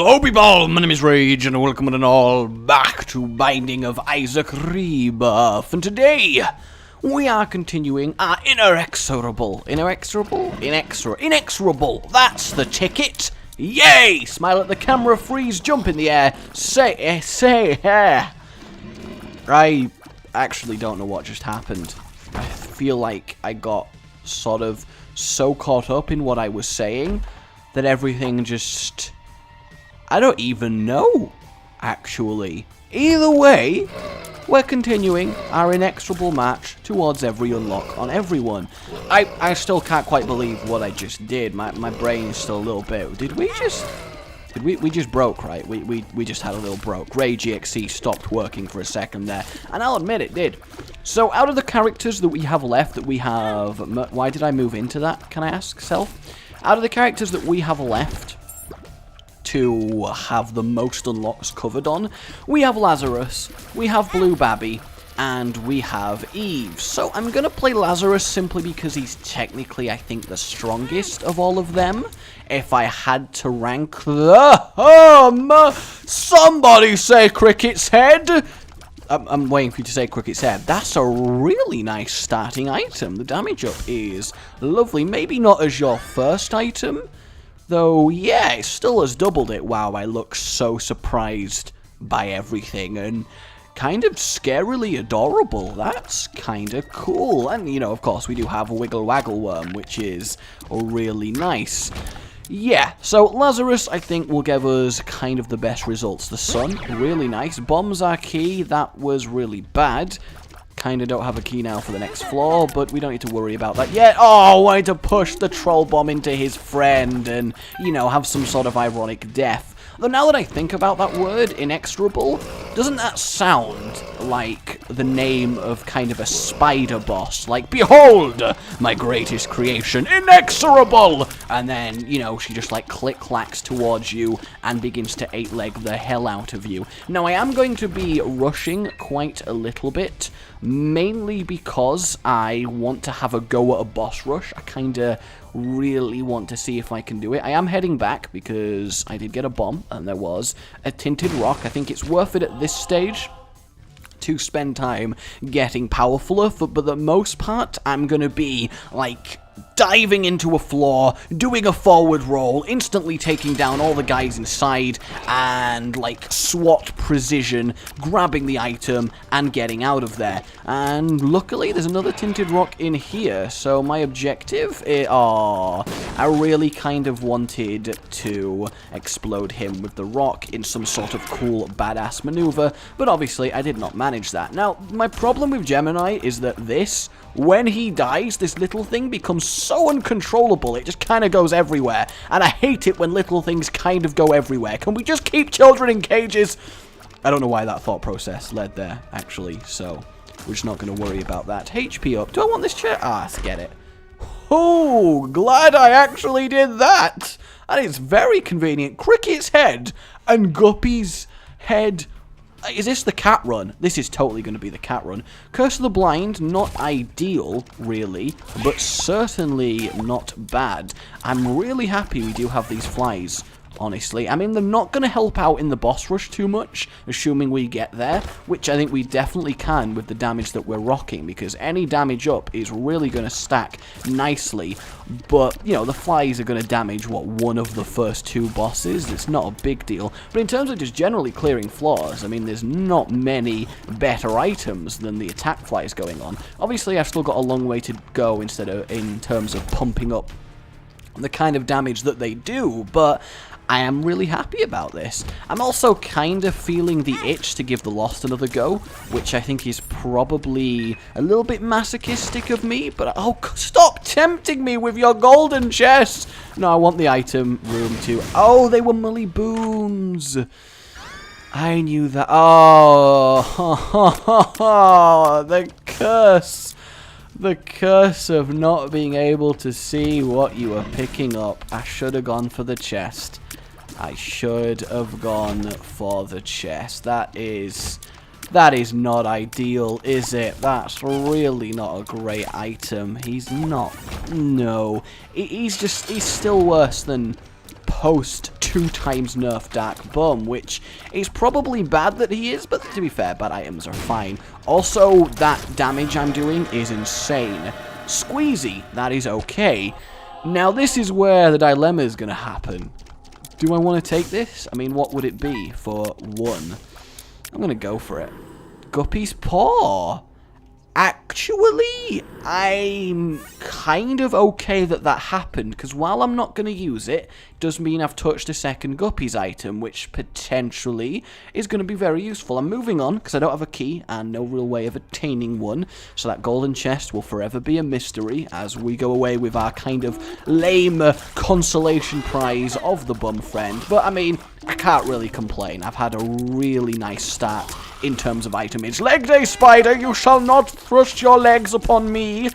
Hello people, my name is Rage and welcome and all back to Binding of Isaac Rebirth. And today, we are continuing our inexorable, that's the ticket. Yay! Smile at the camera, freeze, jump in the air, say, I actually don't know what just happened. I feel like I got sort of so caught up in what I was saying that everything just... I don't even know, actually. Either way, we're continuing our inexorable march towards every unlock on everyone. I still can't quite believe what I just did. My brain is still a little bit... Did we just broke, right? We just had a little broke. RageGamingVideos stopped working for a second there, and I'll admit it did. So, out of the characters that we have left, that we have... Why did I move into that, can I ask, self? Out of the characters that we have left to have the most unlocks covered on, we have Lazarus, we have Blue Babby, and we have Eve. So I'm going to play Lazarus simply because he's technically, I think, the strongest of all of them. If I had to rank the... somebody say Cricket's Head! I'm waiting for you to say Cricket's Head. That's a really nice starting item. The damage up is lovely. Maybe not as your first item, though, yeah, it still has doubled it. Wow, I look so surprised by everything, and kind of scarily adorable. That's kind of cool. And, you know, of course, we do have a Wiggle Waggle Worm, which is really nice. Yeah, so Lazarus, I think, will give us kind of the best results. The sun, really nice. Bombs are key. That was really bad. Kind of don't have a key now for the next floor, but we don't need to worry about that yet. Oh, I wanted to push the troll bomb into his friend and, you know, have some sort of ironic death. Though now that I think about that word, inexorable, doesn't that sound like the name of kind of a spider boss? Like, behold, my greatest creation, inexorable! And then, you know, she just like click-clacks towards you and begins to 8-leg the hell out of you. Now, I am going to be rushing quite a little bit, mainly because I want to have a go at a boss rush. I kind of really want to see if I can do it. I am heading back because I did get a bomb and there was a tinted rock. I think it's worth it at this stage to spend time getting powerfuler, but the most part I'm gonna be like diving into a floor, doing a forward roll, instantly taking down all the guys inside, and like SWAT precision, grabbing the item and getting out of there. And luckily there's another tinted rock in here, so my objective is... I really kind of wanted to explode him with the rock in some sort of cool badass maneuver, but obviously I did not manage that. Now, my problem with Gemini is that this, when he dies, this little thing becomes so uncontrollable, it just kind of goes everywhere. And I hate it when little things kind of go everywhere. Can we just keep children in cages? I don't know why that thought process led there, actually, so we're just not going to worry about that. HP up. Do I want this chair? Forget it. Oh, glad I actually did that. And it's very convenient. Cricket's head and Guppy's head. Is this the cat run? This is totally going to be the cat run. Curse of the Blind, not ideal, really, but certainly not bad. I'm really happy we do have these flies, honestly. I mean, they're not going to help out in the boss rush too much, assuming we get there, which I think we definitely can with the damage that we're rocking, because any damage up is really going to stack nicely. But, you know, the flies are going to damage, what, one of the first two bosses? It's not a big deal. But in terms of just generally clearing floors, I mean, there's not many better items than the attack flies going on. Obviously, I've still got a long way to go in terms of pumping up the kind of damage that they do, but I am really happy about this. I'm also kind of feeling the itch to give the Lost another go, which I think is probably a little bit masochistic of me, but oh, stop tempting me with your golden chest! No, I want the item room too. Oh, they were Mully Booms! I knew that. Oh, the curse. The curse of not being able to see what you were picking up. I should have gone for the chest. I should have gone for the chest. That is not ideal, is it? That's really not a great item. He's not. No. He's still worse than post 2 times nerf Dark Bum, which is probably bad that he is, but to be fair, bad items are fine. Also, that damage I'm doing is insane. Squeezy, that is okay. Now, this is where the dilemma is going to happen. Do I want to take this? I mean, what would it be for 1? I'm going to go for it. Guppy's Paw. Actually, I'm kind of okay that that happened, because while I'm not going to use it, does mean I've touched a second Guppy's item, which potentially is going to be very useful. I'm moving on, because I don't have a key, and no real way of attaining one, so that golden chest will forever be a mystery, as we go away with our kind of lame consolation prize of the bum friend. But, I mean, I can't really complain. I've had a really nice start in terms of itemage. Leg day, spider, you shall not thrust your legs upon me.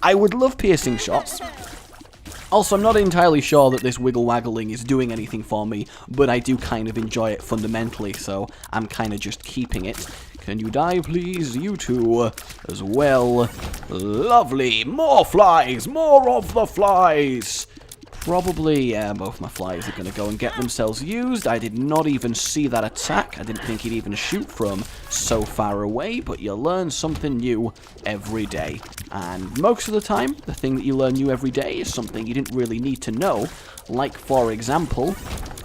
I would love piercing shots. Also, I'm not entirely sure that this wiggle waggling is doing anything for me, but I do kind of enjoy it fundamentally, so I'm kind of just keeping it. Can you die, please? You two as well. Lovely. More flies. More of the flies. Probably, yeah, both my flies are going to go and get themselves used. I did not even see that attack. I didn't think he'd even shoot from so far away, but you learn something new every day. And most of the time, the thing that you learn new every day is something you didn't really need to know. Like, for example,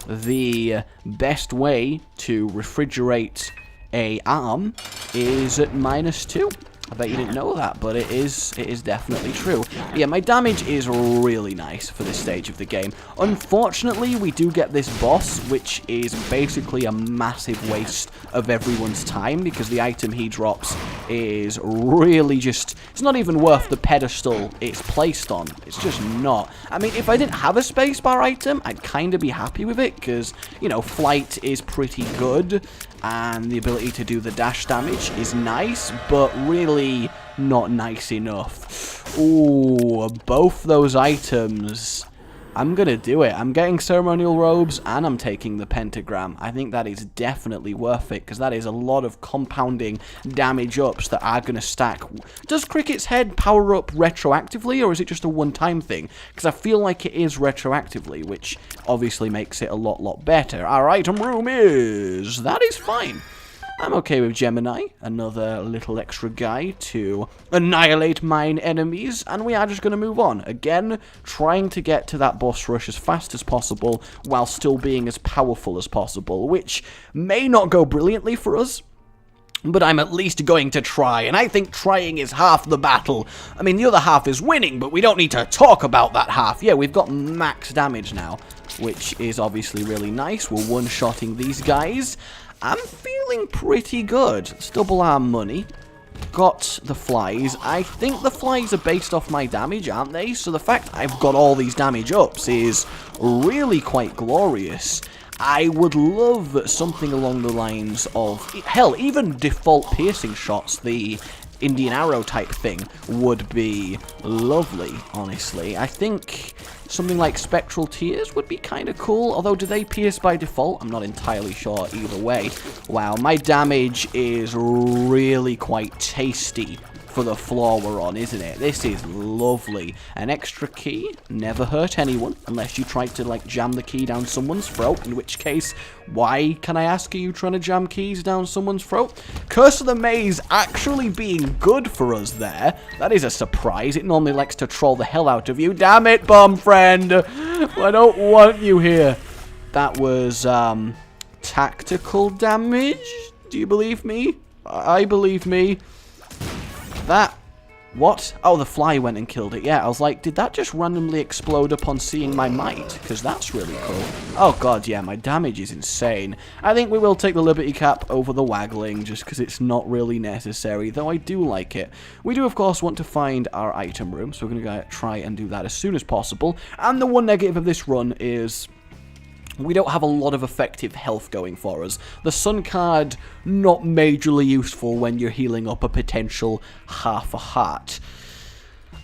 the best way to refrigerate a arm is at -2. I bet you didn't know that, but it is definitely true. But yeah, my damage is really nice for this stage of the game. Unfortunately, we do get this boss, which is basically a massive waste of everyone's time, because the item he drops is really just... It's not even worth the pedestal it's placed on. It's just not. I mean, if I didn't have a spacebar item, I'd kind of be happy with it, because, you know, flight is pretty good, and the ability to do the dash damage is nice, but really not nice enough. Ooh, both those items. I'm gonna do it. I'm getting ceremonial robes and I'm taking the pentagram. I think that is definitely worth it, because that is a lot of compounding damage ups that are gonna stack. Does Cricket's head power up retroactively, or is it just a one-time thing? Because I feel like it is retroactively, which obviously makes it a lot better. Our item room is... That is fine. I'm okay with Gemini, another little extra guy to annihilate mine enemies, and we are just going to move on. Again, trying to get to that boss rush as fast as possible, while still being as powerful as possible, which may not go brilliantly for us, but I'm at least going to try, and I think trying is half the battle. I mean, the other half is winning, but we don't need to talk about that half. Yeah, we've got max damage now, which is obviously really nice. We're one-shotting these guys. I'm feeling pretty good. Let's double our money. Got the flies. I think the flies are based off my damage, aren't they? So the fact I've got all these damage ups is really quite glorious. I would love something along the lines of... Hell, even default piercing shots, the Indian arrow type thing, would be lovely, honestly. I think something like Spectral Tears would be kind of cool, although do they pierce by default? I'm not entirely sure either way. Wow, my damage is really quite tasty for the floor we're on, isn't it? This is lovely. An extra key never hurt anyone, unless you tried to, like, jam the key down someone's throat, in which case, why, can I ask, are you trying to jam keys down someone's throat? Curse of the Maze actually being good for us there. That is a surprise. It normally likes to troll the hell out of you. Damn it, bum friend. I don't want you here. That was, tactical damage? Do you believe me? I believe me. That... What? Oh, the fly went and killed it. Yeah, I was like, did that just randomly explode upon seeing my might? Because that's really cool. Oh god, yeah, my damage is insane. I think we will take the Liberty Cap over the waggling, just because it's not really necessary, though I do like it. We do, of course, want to find our item room, so we're going to try and do that as soon as possible. And the one negative of this run is... we don't have a lot of effective health going for us. The Sun card, not majorly useful when you're healing up a potential half a heart.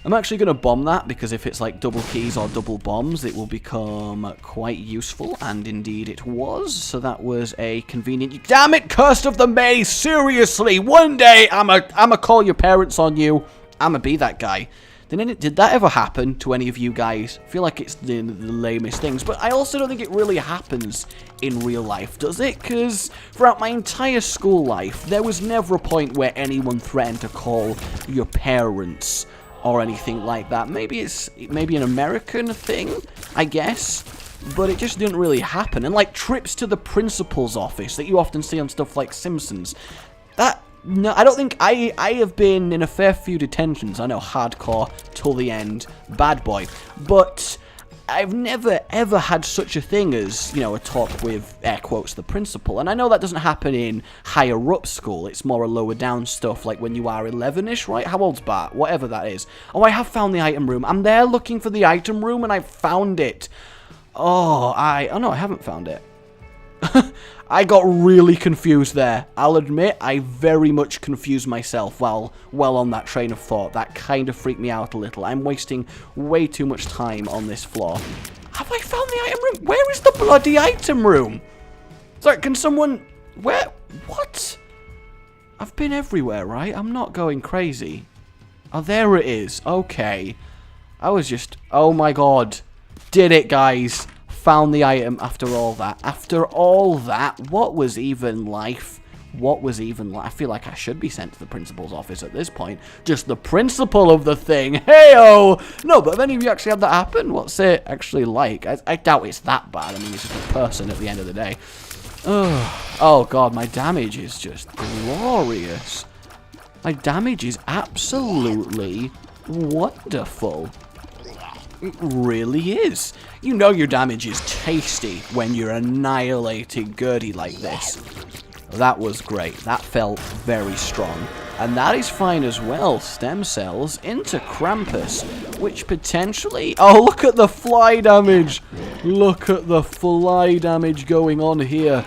I'm actually going to bomb that, because if it's like double keys or double bombs, it will become quite useful, and indeed it was. So that was a convenient... Damn it, Cursed of the Maze! Seriously, one day I'ma call your parents on you. I'ma be that guy. Did that ever happen to any of you guys? I feel like it's the lamest things, but I also don't think it really happens in real life, does it? Because throughout my entire school life, there was never a point where anyone threatened to call your parents or anything like that. Maybe it's an American thing, I guess, but it just didn't really happen. And like trips to the principal's office that you often see on stuff like Simpsons, no, I don't think I have been in a fair few detentions. I know, hardcore, till the end, bad boy. But I've never, ever had such a thing as, a talk with, air quotes, the principal. And I know that doesn't happen in higher up school. It's more a lower down stuff, like when you are 11-ish, right? How old's Bart? Whatever that is. Oh, I have found the item room. I'm there looking for the item room, and I found it. Oh, no, I haven't found it. I got really confused there. I'll admit, I very much confused myself while on that train of thought. That kind of freaked me out a little. I'm wasting way too much time on this floor. Have I found the item room? Where is the bloody item room? Sorry, can someone... Where? What? I've been everywhere, right? I'm not going crazy. Oh, there it is. Okay. I was just... Oh my god. Did it, guys. Found the item after all that. After all that, what was even life? What was even life? I feel like I should be sent to the principal's office at this point. Just the principal of the thing. Hey-oh! No, but have any of you actually had that happen? What's it actually like? I doubt it's that bad. I mean, it's just a person at the end of the day. Oh god, my damage is just glorious. My damage is absolutely wonderful. It really is. You know your damage is tasty when you're annihilating Gertie like this. That was great. That felt very strong. And that is fine as well. Stem cells into Krampus, which potentially... Oh, look at the fly damage. Look at the fly damage going on here.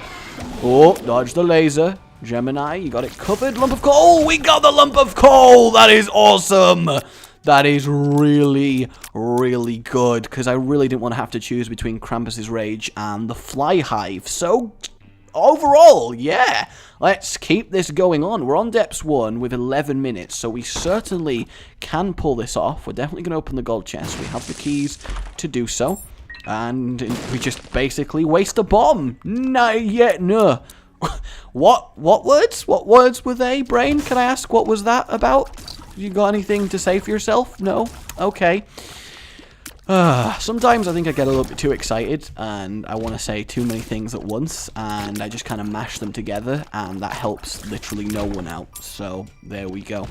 Oh, dodge the laser. Gemini, you got it covered. Lump of coal. Oh, we got the lump of coal. That is awesome. That is really, really good, because I really didn't want to have to choose between Krampus's Rage and the Fly Hive. So, overall, yeah, let's keep this going on. We're on Depths 1 with 11 minutes, so we certainly can pull this off. We're definitely going to open the gold chest. We have the keys to do so, and we just basically waste a bomb. Not yet, no. What words? What words were they, Brain? Can I ask, what was that about? You got anything to say for yourself? No? Okay. Sometimes I think I get a little bit too excited and I want to say too many things at once and I just kind of mash them together and that helps literally no one out. So there we go.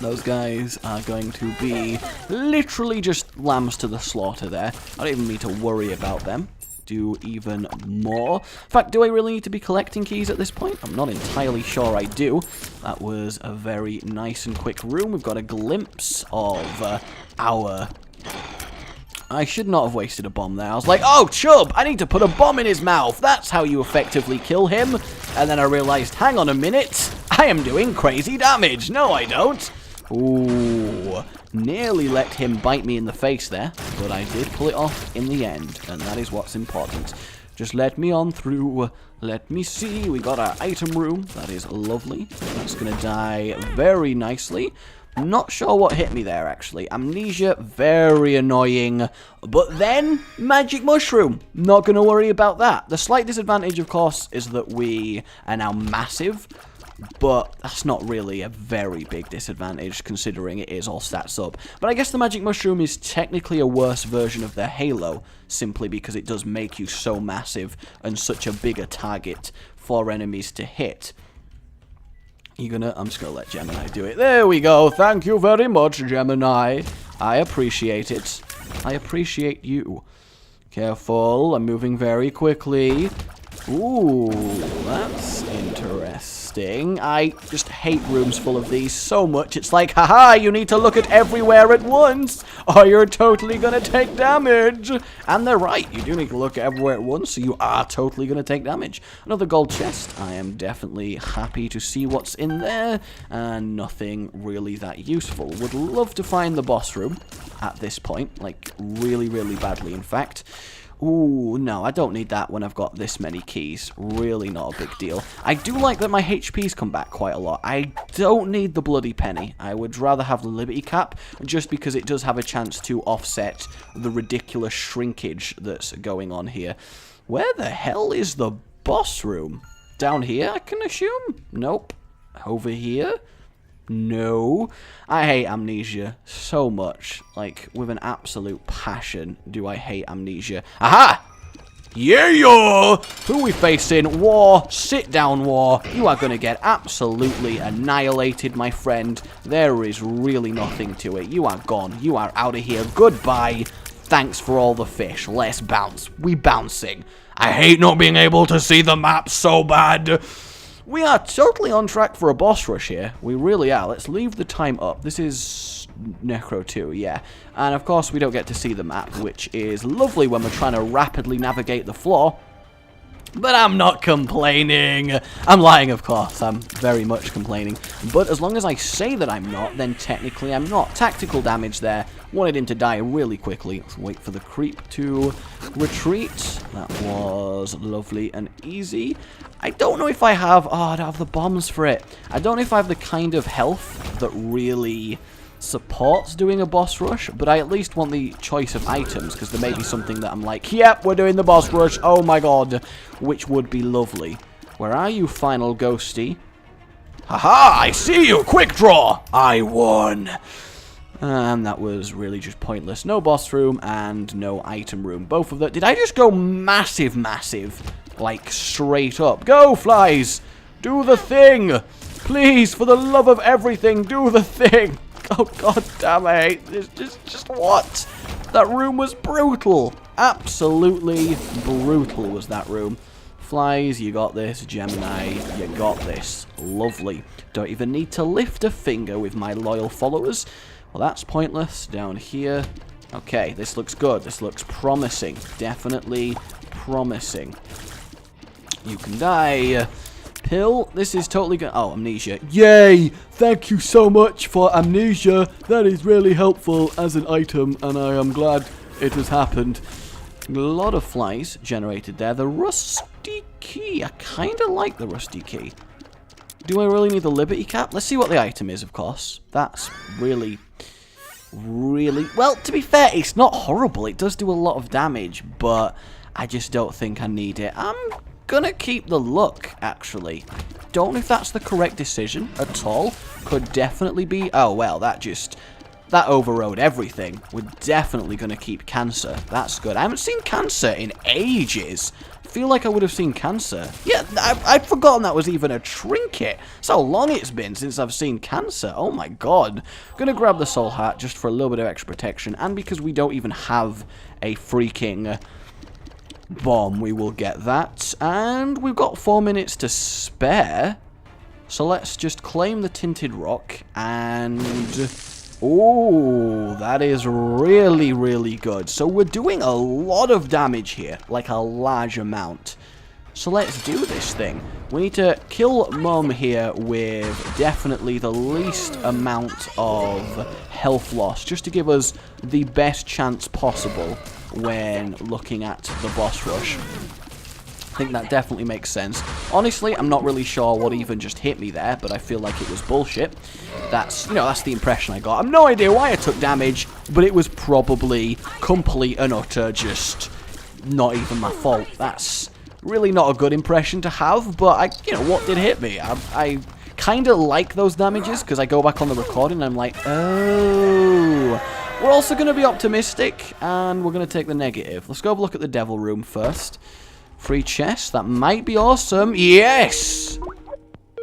Those guys are going to be literally just lambs to the slaughter there. I don't even need to worry about them. Do even more. In fact, do I really need to be collecting keys at this point? I'm not entirely sure I do. That was a very nice and quick room. We've got a glimpse of our... I should not have wasted a bomb there. I was like, oh, Chub, I need to put a bomb in his mouth. That's how you effectively kill him. And then I realized, hang on a minute. I am doing crazy damage. No, I don't. Ooh, nearly let him bite me in the face there, but I did pull it off in the end, and that is what's important. Just let me on through. Let me see. We got our item room. That is lovely. That's going to die very nicely. Not sure what hit me there, actually. Amnesia, very annoying. But then, magic mushroom. Not going to worry about that. The slight disadvantage, of course, is that we are now massive. But that's not really a very big disadvantage, considering it is all stats up. But I guess the magic mushroom is technically a worse version of the halo, simply because it does make you so massive and such a bigger target for enemies to hit. I'm just gonna let Gemini do it. There we go. Thank you very much, Gemini. I appreciate it. I appreciate you. Careful, I'm moving very quickly. Ooh, that's interesting. I just hate rooms full of these so much. It's like, haha, you need to look at everywhere at once, or you're totally gonna take damage. And they're right, you do need to look at everywhere at once, so you are totally gonna take damage. Another gold chest. I am definitely happy to see what's in there, and nothing really that useful. Would love to find the boss room at this point, like really, really badly, in fact. Ooh, no, I don't need that when I've got this many keys. Really not a big deal. I do like that my HP's come back quite a lot. I don't need the bloody penny. I would rather have the Liberty Cap, just because it does have a chance to offset the ridiculous shrinkage that's going on here. Where the hell is the boss room? Down here, I can assume? Nope. Over here? No. I hate Amnesia so much. Like, with an absolute passion do I hate Amnesia. Aha! Yeah, yo! Who are we facing? War. Sit down, War. You are going to get absolutely annihilated, my friend. There is really nothing to it. You are gone. You are out of here. Goodbye. Thanks for all the fish. Let's bounce. We bouncing. I hate not being able to see the map so bad. We are totally on track for a boss rush here. We really are. Let's leave the time up. This is Necro 2, yeah. And of course we don't get to see the map, which is lovely when we're trying to rapidly navigate the floor. But I'm not complaining. I'm lying, of course. I'm very much complaining. But as long as I say that I'm not, then technically I'm not. Tactical damage there. Wanted him to die really quickly. Let's wait for the creep to retreat. That was lovely and easy. I don't know if I have... Oh, I don't have the bombs for it. I don't know if I have the kind of health that really supports doing a boss rush, but I at least want the choice of items, because there may be something that I'm like, yep, we're doing the boss rush, oh my god, which would be lovely. Where are you, final ghosty? Haha, I see you, quick draw, I won. And that was really just pointless. No boss room and no item room, both of them. Did I just go massive, like straight up? Go, flies, do the thing, please, for the love of everything, do the thing. Oh, god damn, I hate this. Just what? That room was brutal. Absolutely brutal was that room. Flies, you got this. Gemini, you got this. Lovely. Don't even need to lift a finger with my loyal followers. Well, that's pointless. Down here. Okay, this looks good. This looks promising. Definitely promising. You can die. Pill, this is totally good. Oh, amnesia. Yay! Thank you so much for amnesia. That is really helpful as an item, and I am glad it has happened. A lot of flies generated there. The rusty key. I kind of like the rusty key. Do I really need the Liberty Cap? Let's see what the item is, of course. That's really... Well, to be fair, it's not horrible. It does do a lot of damage, but I just don't think I need it. I'm gonna keep the luck, actually. Don't know if that's the correct decision at all. Could definitely be. Oh, well, that overrode everything. We're definitely gonna keep Cancer. That's good. I haven't seen Cancer in ages. I feel like I would have seen Cancer. Yeah, I'd forgotten that was even a trinket. That's how long it's been since I've seen Cancer. Oh my god. Gonna grab the Soul Hat just for a little bit of extra protection, and because we don't even have a freaking bomb, we will get that. And we've got 4 minutes to spare, so let's just claim the Tinted Rock. And oh, that is really, really good. So we're doing a lot of damage here, like a large amount. So let's do this thing. We need to kill Mum here with definitely the least amount of health loss, just to give us the best chance possible when looking at the boss rush. I think that definitely makes sense. Honestly, I'm not really sure what even just hit me there, but I feel like it was bullshit. That's, you know, that's the impression I got. I have no idea why I took damage, but it was probably complete and utter just not even my fault. That's really not a good impression to have, but you know, what did hit me? I kind of like those damages, because I go back on the recording and I'm like, oh. We're also going to be optimistic, and we're going to take the negative. Let's go have a look at the Devil Room first. Free chest, that might be awesome. Yes!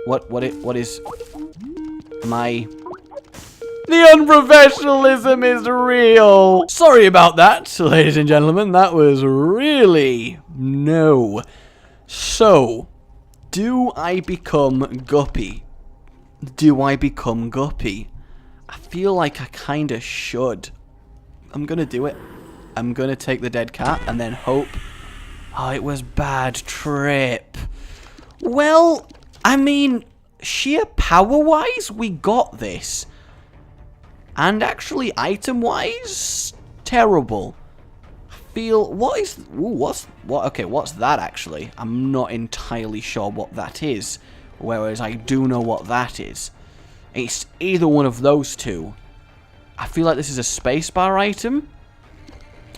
What is my... The unprofessionalism is real! Sorry about that, ladies and gentlemen. That was really... No. So, do I become Guppy? Do I become Guppy? I feel like I kind of should. I'm going to do it. I'm going to take the dead cat and then hope... Oh, it was bad trip. Well, I mean, sheer power-wise, we got this. And actually, item-wise, terrible. I feel... What is... Ooh, okay, what's that, actually? I'm not entirely sure what that is. Whereas I do know what that is. It's either one of those two. I feel like this is a spacebar item.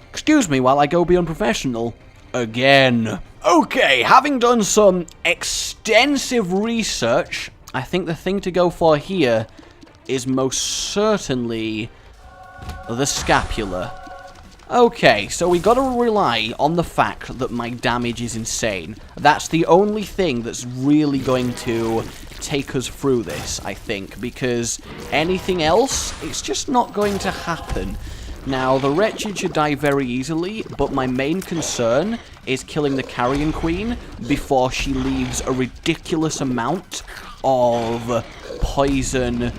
Excuse me while I go be unprofessional. Again. Okay, having done some extensive research, I think the thing to go for here is most certainly the scapula. Okay, so we gotta rely on the fact that my damage is insane. That's the only thing that's really going to take us through this, I think, because anything else, it's just not going to happen. Now, the Wretched should die very easily, but my main concern is killing the Carrion Queen before she leaves a ridiculous amount of poison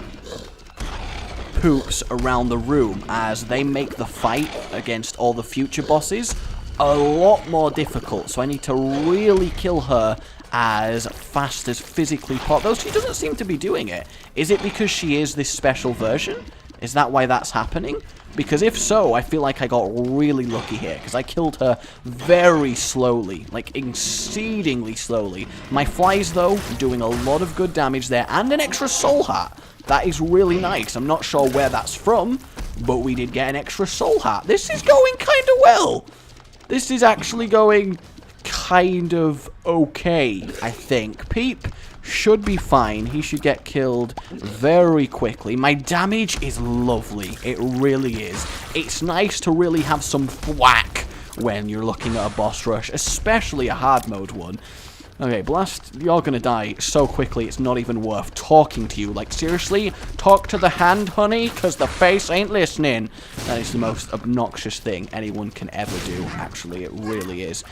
poops around the room, as they make the fight against all the future bosses a lot more difficult. So I need to really kill her as fast as physically possible. Though she doesn't seem to be doing it. Is it because she is this special version? Is that why that's happening? Because if so, I feel like I got really lucky here, because I killed her very slowly, like exceedingly slowly. My flies, though, doing a lot of good damage there, and an extra soul heart. That is really nice. I'm not sure where that's from, but we did get an extra soul heart. This is going kind of well. This is actually going kind of okay, I think. Peep should be fine. He should get killed very quickly. My damage is lovely. It really is. It's nice to really have some thwack when you're looking at a boss rush, especially a hard mode one. Okay, Blast, you're gonna die so quickly it's not even worth talking to you. Like, seriously? Talk to the hand, honey? Because the face ain't listening. That is the most obnoxious thing anyone can ever do. Actually, it really is.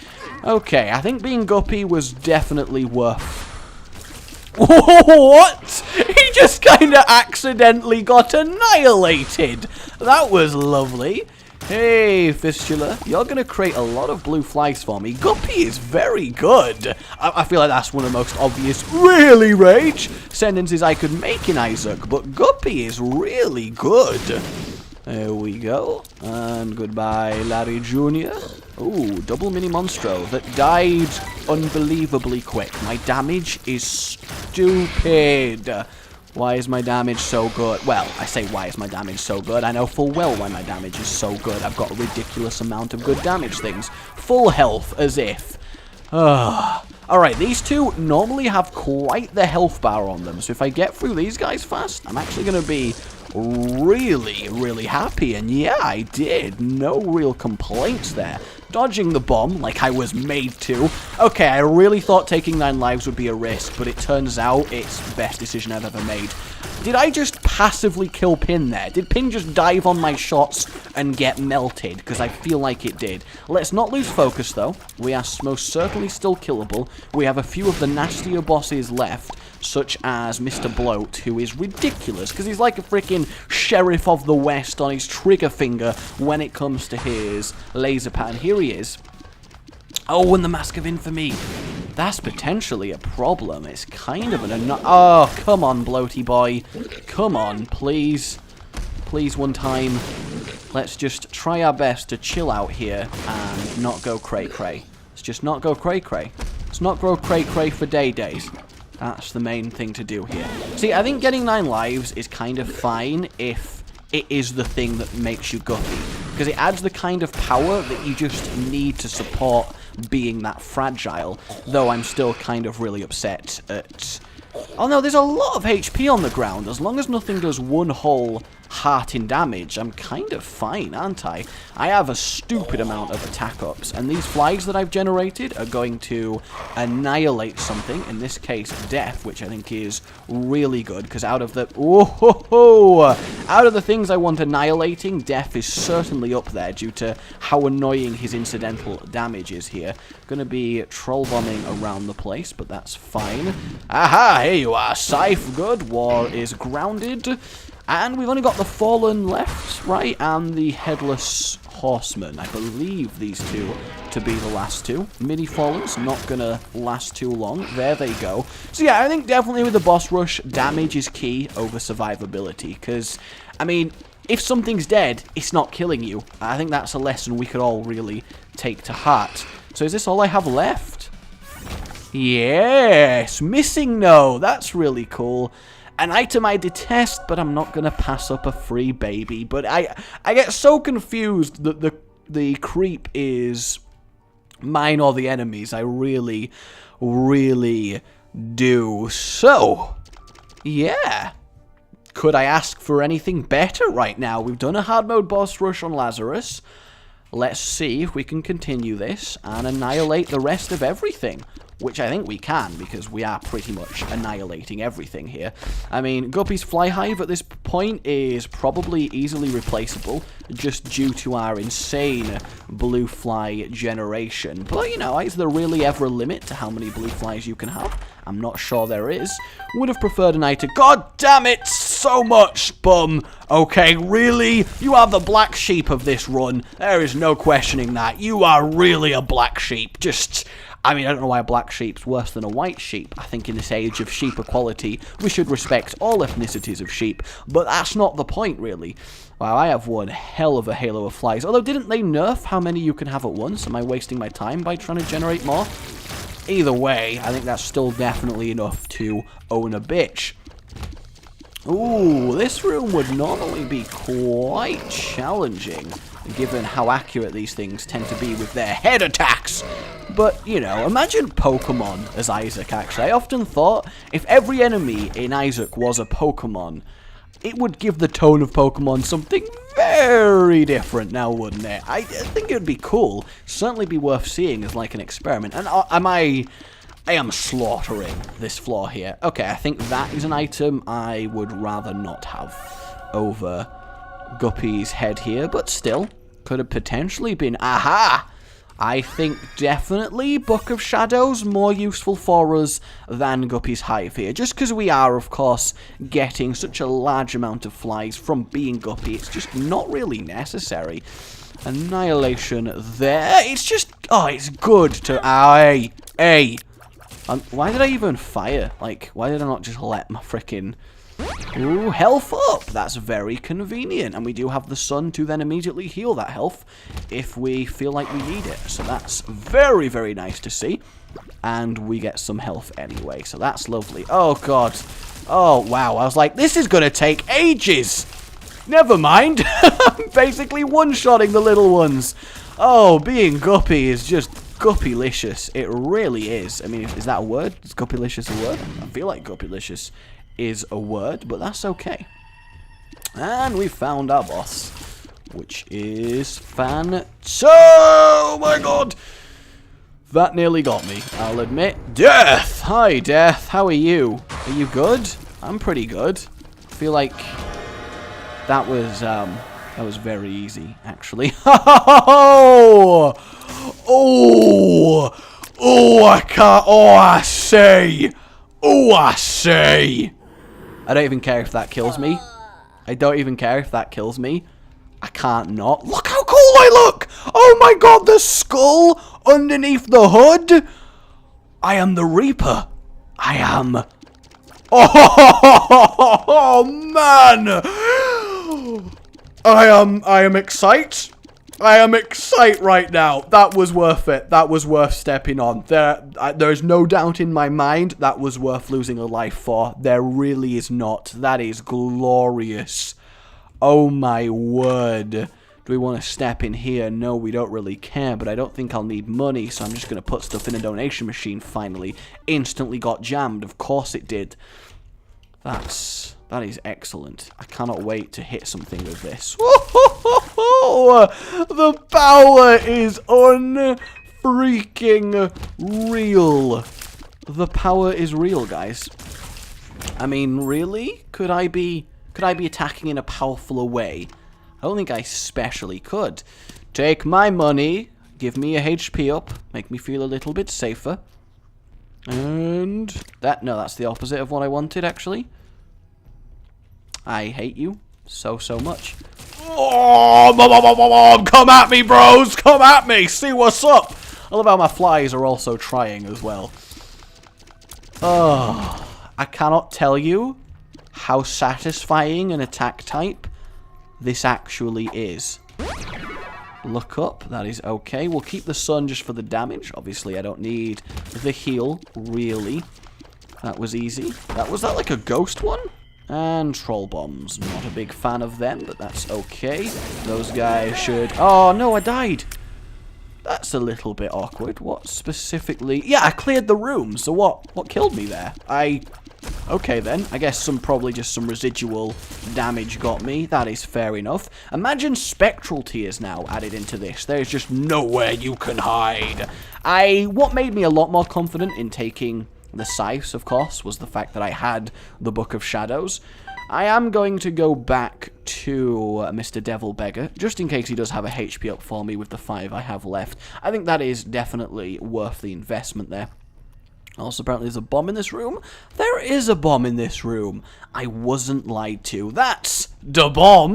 Okay, I think being Guppy was definitely worth... What? He just kind of accidentally got annihilated. That was lovely. Hey, Fistula, you're going to create a lot of blue flies for me. Guppy is very good. I feel like that's one of the most obvious, really, Rage, sentences I could make in Isaac, but Guppy is really good. There we go. And goodbye, Larry Jr. Ooh, double mini monstro that died unbelievably quick. My damage is stupid. Why is my damage so good? Well, I say why is my damage so good. I know full well why my damage is so good. I've got a ridiculous amount of good damage things. Full health, as if. Alright, these two normally have quite the health bar on them. So if I get through these guys fast, I'm actually going to be really, really happy. And yeah, I did. No real complaints there. Dodging the bomb like I was made to. Okay, I really thought taking 9 lives would be a risk, but it turns out it's the best decision I've ever made. Did I just passively kill Pin there? Did Pin just dive on my shots and get melted? Because I feel like it did. Let's not lose focus, though. We are most certainly still killable. We have a few of the nastier bosses left, such as Mr. Bloat, who is ridiculous, because he's like a freaking Sheriff of the West on his trigger finger when it comes to his laser pattern. Here he is. Oh, and the Mask of Infamy. That's potentially a problem. It's kind of an... Oh, come on, Bloaty boy. Come on, please. Please, one time. Let's just try our best to chill out here and not go cray-cray. Let's just not go cray-cray. Let's not go cray-cray for days. That's the main thing to do here. See, I think getting 9 lives is kind of fine if it is the thing that makes you guppy. Because it adds the kind of power that you just need to support being that fragile. Though I'm still kind of really upset at... Oh no, there's a lot of HP on the ground. As long as nothing does one whole heart in damage, I'm kind of fine, aren't I? I have a stupid amount of attack ups, and these flies that I've generated are going to annihilate something, in this case death, which I think is really good, because out of the out of the things I want annihilating, death is certainly up there due to how annoying his incidental damage is here. Gonna be troll bombing around the place, but that's fine. Aha, here you are, Scythe, good, war is grounded. And we've only got the Fallen left, right? And the Headless Horseman. I believe these two to be the last two. Mini Fallen's not gonna last too long. There they go. So yeah, I think definitely with the boss rush, damage is key over survivability. Because, I mean, if something's dead, it's not killing you. I think that's a lesson we could all really take to heart. So is this all I have left? Yes, missing no. That's really cool. An item I detest, but I'm not going to pass up a free baby. But I get so confused that the creep is mine or the enemy's. I really, really do. So, yeah. Could I ask for anything better right now? We've done a hard mode boss rush on Lazarus. Let's see if we can continue this and annihilate the rest of everything. Which I think we can, because we are pretty much annihilating everything here. I mean, Guppy's Fly Hive at this point is probably easily replaceable, just due to our insane blue fly generation. But, you know, is there really ever a limit to how many blue flies you can have? I'm not sure there is. Would have preferred an item. God damn it, so much, bum. Okay, really? You are the black sheep of this run. There is no questioning that. You are really a black sheep. I mean, I don't know why a black sheep's worse than a white sheep. I think in this age of sheep equality, we should respect all ethnicities of sheep. But that's not the point, really. Wow, I have one hell of a halo of flies. Although, didn't they nerf how many you can have at once? Am I wasting my time by trying to generate more? Either way, I think that's still definitely enough to own a bitch. Ooh, this room would normally be quite challenging, given how accurate these things tend to be with their head attacks. But, you know, imagine Pokemon as Isaac, actually. I often thought if every enemy in Isaac was a Pokemon, it would give the tone of Pokemon something very different now, wouldn't it? I think it would be cool. Certainly be worth seeing as like an experiment. And I am slaughtering this floor here. Okay, I think that is an item I would rather not have over Guppy's head here, but still, could have potentially been. Aha! I think definitely Book of Shadows more useful for us than Guppy's Hive here. Just because we are, of course, getting such a large amount of flies from being Guppy, it's just not really necessary. Annihilation there. It's just, oh, it's good to, why did I even fire? Like, why did I not just let my frickin'... Ooh, health up! That's very convenient. And we do have the sun to then immediately heal that health if we feel like we need it. So that's very, very nice to see. And we get some health anyway, so that's lovely. Oh, God. Oh, wow. I was like, this is going to take ages. Never mind. I'm basically one-shotting the little ones. Oh, being Guppy is just Guppylicious. It really is. I mean, is that a word? Is Guppylicious a word? I feel like Guppylicious is a word, but that's okay. And we found our boss, which is oh my god, that nearly got me, I'll admit. Death! Hi, Death, how are you? Are you good? I'm pretty good. I feel like that was very easy, actually. Oh, I can't, I say. I don't even care if that kills me. I don't even care if that kills me. I can't not. Look how cool I look! Oh my god, the skull underneath the hood! I am the Reaper. I am... Oh, man! I am excited. I am excited right now. That was worth it. That was worth stepping on. There's no doubt in my mind that was worth losing a life for. There really is not. That is glorious. Oh my word. Do we want to step in here? No, we don't really care, but I don't think I'll need money, so I'm just going to put stuff in a donation machine finally. Instantly got jammed. Of course it did. That is excellent. I cannot wait to hit something with this. The power is unfreaking real. The power is real, guys. I mean, really? Could I be attacking in a powerfuler way? I don't think I specially could. Take my money, give me a HP up, make me feel a little bit safer. And that's the opposite of what I wanted, actually. I hate you so much. Oh, come at me, bros! Come at me! See what's up! I love how my flies are also trying as well. Oh, I cannot tell you how satisfying an attack type this actually is. Look up, that is okay. We'll keep the sun just for the damage. Obviously, I don't need the heal, really. That was easy. Was that like a ghost one? And troll bombs. Not a big fan of them, but that's okay. Those guys should... Oh, no, I died. That's a little bit awkward. What specifically... Yeah, I cleared the room, so what killed me there? Okay then, I guess probably just some residual damage got me. That is fair enough. Imagine spectral tears now added into this. There's just nowhere you can hide. What made me a lot more confident in taking the scythes, of course, was the fact that I had the Book of Shadows. I am going to go back to Mr. Devil Beggar, just in case he does have a HP up for me with the 5 I have left. I think that is definitely worth the investment there. Also, apparently there's a bomb in this room. There is a bomb in this room. I wasn't lied to. That's the bomb.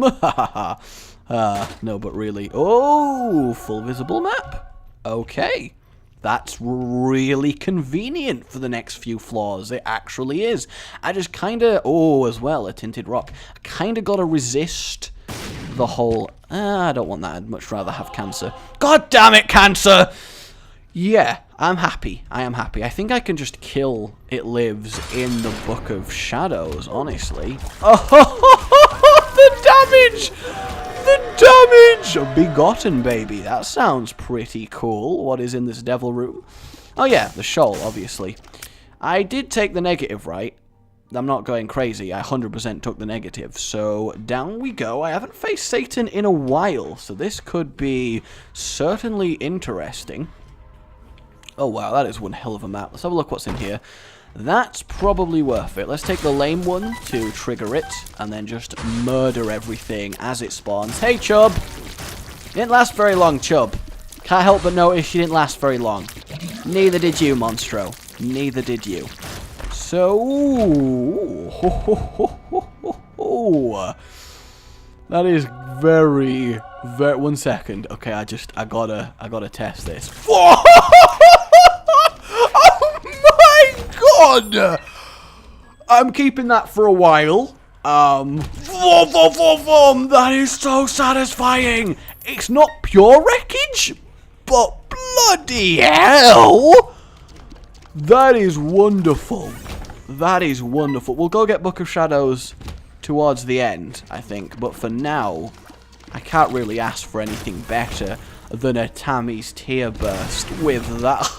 No, but really. Oh, full visible map. Okay. That's really convenient for the next few floors. It actually is. I just kind of... Oh, as well, a tinted rock. I kind of got to resist the whole... I don't want that. I'd much rather have cancer. God damn it, cancer! Yeah, I'm happy. I am happy. I think I can just kill It Lives in the Book of Shadows, honestly. Oh, the damage! The damage! Begotten, baby. That sounds pretty cool. What is in this devil room? Oh, yeah, the shoal, obviously. I did take the negative, right? I'm not going crazy. I 100% took the negative. So, down we go. I haven't faced Satan in a while, so this could be certainly interesting. Oh, wow, that is one hell of a map. Let's have a look what's in here. That's probably worth it. Let's take the lame one to trigger it, and then just murder everything as it spawns. Hey, Chub! Didn't last very long, Chub. Can't help but notice you didn't last very long. Neither did you, Monstro. Neither did you. So... That is very... 1 second. Okay, I gotta test this. God! I'm keeping that for a while. That is so satisfying. It's not pure wreckage, but bloody hell! That is wonderful. That is wonderful. We'll go get Book of Shadows towards the end, I think. But for now, I can't really ask for anything better than a Tammy's Tear Burst with that.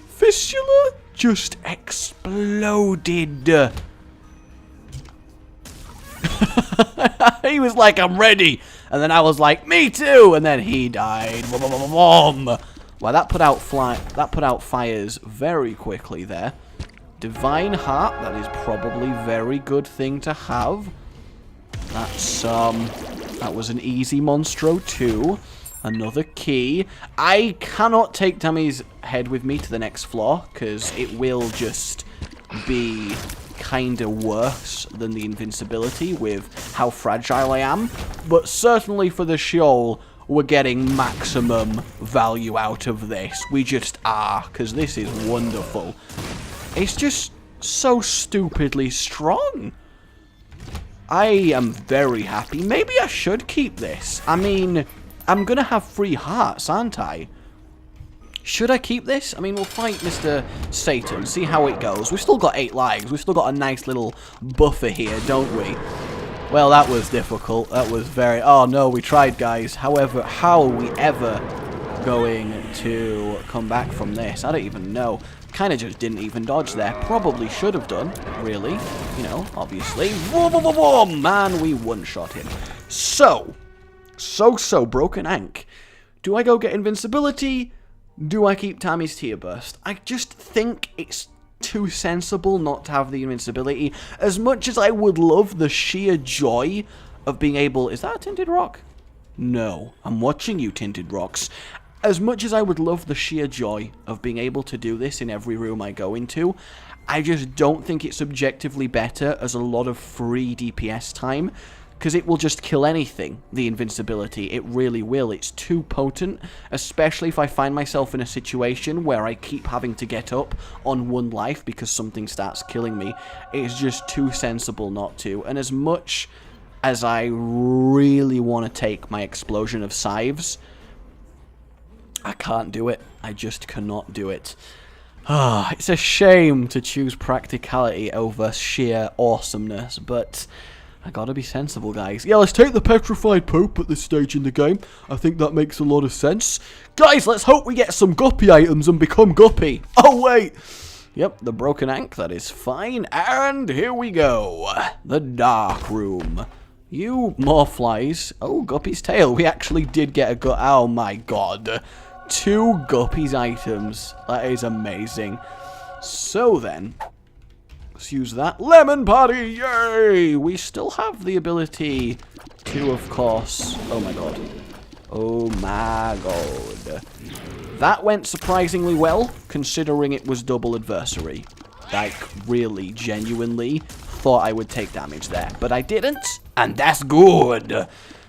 Fistula just exploded. He was like, I'm ready. And then I was like, me too. And then he died. Well, that put out fires very quickly there. Divine Heart, that is probably a very good thing to have. That's, that was an easy Monstro too. Another key. I cannot take Tammy's head with me to the next floor, because it will just be kind of worse than the invincibility with how fragile I am. But certainly for the shoal, we're getting maximum value out of this. We just are, because this is wonderful. It's just so stupidly strong. I am very happy. Maybe I should keep this. I mean... I'm going to have 3 hearts, aren't I? Should I keep this? I mean, we'll fight Mr. Satan, see how it goes. We've still got 8 lives. We've still got a nice little buffer here, don't we? Well, that was difficult. That was very... Oh, no, we tried, guys. However, how are we ever going to come back from this? I don't even know. Kind of just didn't even dodge there. Probably should have done, really. You know, obviously. Man, we one-shot him. So... Broken Ank. Do I go get invincibility? Do I keep Tammy's Tear Burst? I just think it's too sensible not to have the invincibility. As much as I would love the sheer joy of being able... Is that a tinted rock? No. I'm watching you, tinted rocks. As much as I would love the sheer joy of being able to do this in every room I go into, I just don't think it's objectively better as a lot of free DPS time because it will just kill anything, the invincibility. It really will. It's too potent, especially if I find myself in a situation where I keep having to get up on 1 life because something starts killing me. It's just too sensible not to. And as much as I really want to take my explosion of scythes, I can't do it. I just cannot do it. Ah, it's a shame to choose practicality over sheer awesomeness, but I gotta be sensible, guys. Yeah, let's take the petrified poop at this stage in the game. I think that makes a lot of sense. Guys, let's hope we get some guppy items and become guppy. Oh, wait. Yep, the broken ankh, that is fine. And here we go. The dark room. You more flies. Oh, Guppy's tail. We actually did get a gut. Oh, my God. 2 Guppy's items. That is amazing. So then, let's use that. Lemon party, yay! We still have the ability to, of course... Oh my god. Oh my god. That went surprisingly well, considering it was double adversary. Like, really, genuinely thought I would take damage there. But I didn't, and that's good.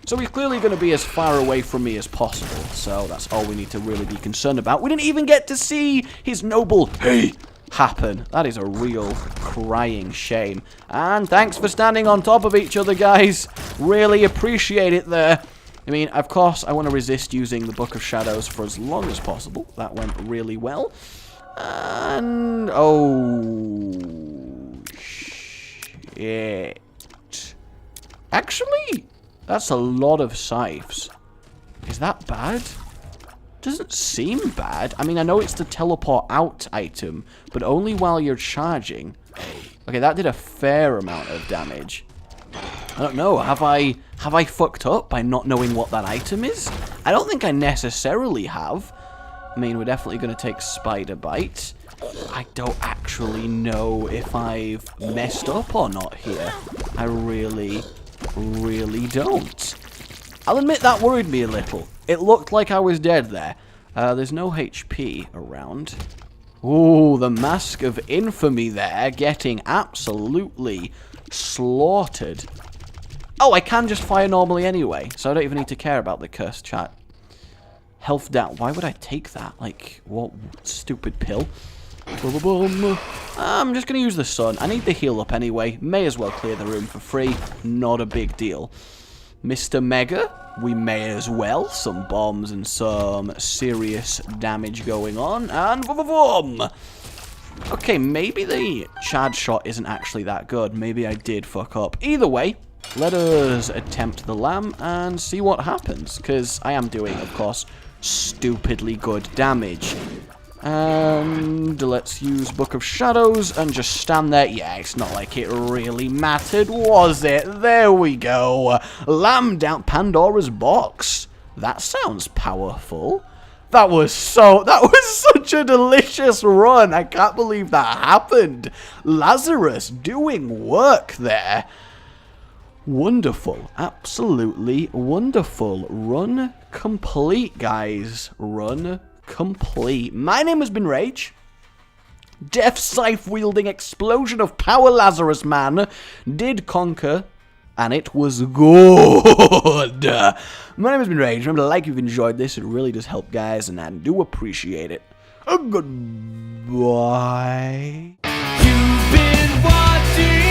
So he's clearly going to be as far away from me as possible, so that's all we need to really be concerned about. We didn't even get to see his noble hey happen. That is a real crying shame. And thanks for standing on top of each other, guys. Really appreciate it there. I mean, of course, I want to resist using the Book of Shadows for as long as possible. That went really well. And... oh... shit. Actually... that's a lot of scythes. Is that bad? Doesn't seem bad. I mean, I know it's the teleport out item, but only while you're charging. Okay, that did a fair amount of damage. I don't know. Have I fucked up by not knowing what that item is? I don't think I necessarily have. I mean, we're definitely going to take Spider Bite. I don't actually know if I've messed up or not here. I really don't. I'll admit that worried me a little. It looked like I was dead there. There's no HP around. Ooh, the Mask of Infamy there, getting absolutely slaughtered. Oh, I can just fire normally anyway, so I don't even need to care about the curse chat. Health down. Why would I take that? Like, what stupid pill? I'm just going to use the sun. I need the heal up anyway. May as well clear the room for free. Not a big deal. Mr. Mega, we may as well. Some bombs and some serious damage going on. And boom! Okay, maybe the Chad shot isn't actually that good. Maybe I did fuck up. Either way, let us attempt the lamb and see what happens. Because I am doing, of course, stupidly good damage. And let's use Book of Shadows and just stand there. Yeah, it's not like it really mattered, was it? There we go. Lamb down Pandora's box. That sounds powerful. That was such a delicious run. I can't believe that happened. Lazarus doing work there. Wonderful. Absolutely wonderful. Run complete, guys. Run complete. My name has been Rage. Death scythe-wielding explosion of power Lazarus man did conquer, and it was good. My name has been Rage. Remember to like if you've enjoyed this. It really does help, guys, and I do appreciate it. Goodbye. You've been watching